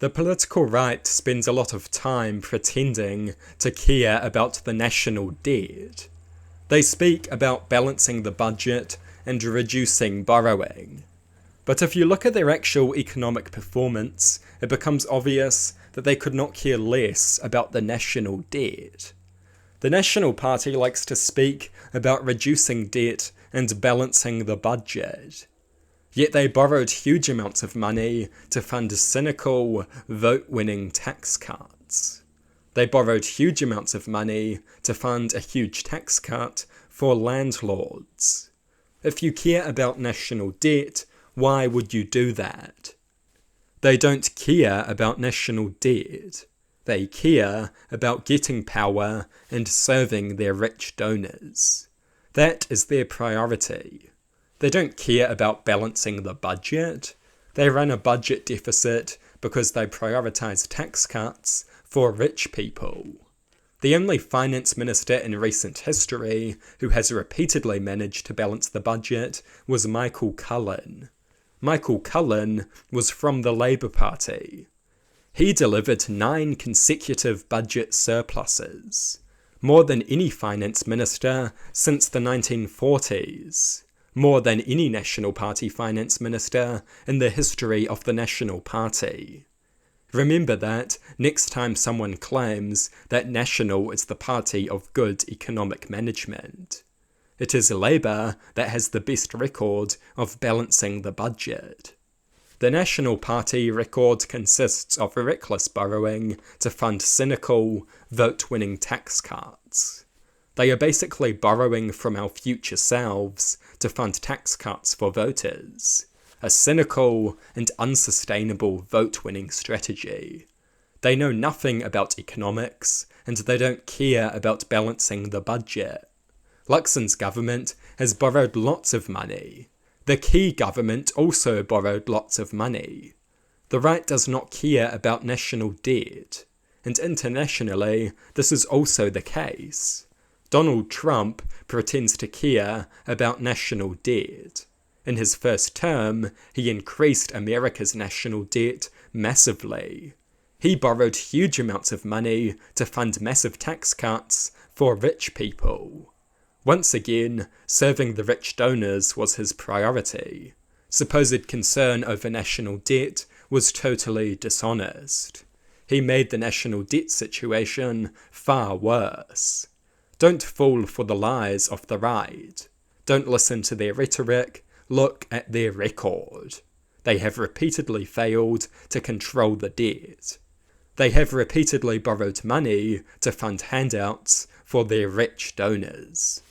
The political right spends a lot of time pretending to care about the national debt. They speak about balancing the budget and reducing borrowing. But if you look at their actual economic performance, it becomes obvious that they could not care less about the national debt. The National Party likes to speak about reducing debt and balancing the budget. Yet they borrowed huge amounts of money to fund cynical, vote-winning tax cuts. They borrowed huge amounts of money to fund a huge tax cut for landlords. If you care about national debt, why would you do that? They don't care about national debt. They care about getting power and serving their rich donors. That is their priority. They don't care about balancing the budget. They run a budget deficit because they prioritize tax cuts for rich people. The only finance minister in recent history who has repeatedly managed to balance the budget was Michael Cullen. Michael Cullen was from the Labour Party. He delivered 9 consecutive budget surpluses, more than any finance minister since the 1940s, more than any National Party finance minister in the history of the National Party. Remember that next time someone claims that National is the party of good economic management. It is Labour that has the best record of balancing the budget. The National Party record consists of reckless borrowing to fund cynical, vote-winning tax cuts. They are basically borrowing from our future selves to fund tax cuts for voters. A cynical and unsustainable vote-winning strategy. They know nothing about economics, and they don't care about balancing the budget. Luxon's government has borrowed lots of money. The Key government also borrowed lots of money. The right does not care about national debt, and internationally this is also the case. Donald Trump pretends to care about national debt. In his first term, he increased America's national debt massively. He borrowed huge amounts of money to fund massive tax cuts for rich people. Once again, serving the rich donors was his priority. Supposed concern over national debt was totally dishonest. He made the national debt situation far worse. Don't fall for the lies of the right. Don't listen to their rhetoric. Look at their record. They have repeatedly failed to control the debt. They have repeatedly borrowed money to fund handouts for their rich donors.